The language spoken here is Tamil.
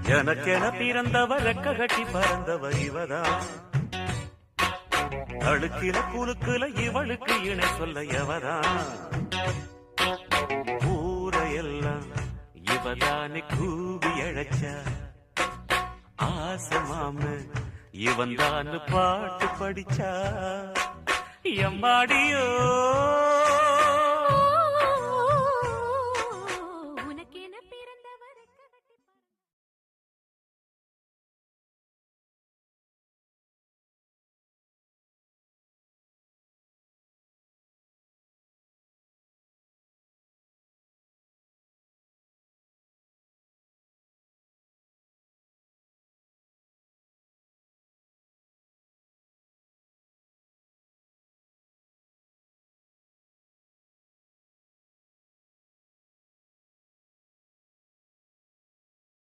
எனக்கென பிறந்தவ ரெக்க கட்டி பறந்தவ இவதான். அழுக்கில குலுக்குல இவளுக்கு இணை சொல்ல எவதான். ஊரையெல்லாம் இவதானே கூவி அழைச்சா. ஆசை மாம இவன் தான் பாட்டு படிச்சா. எம்மாடியோ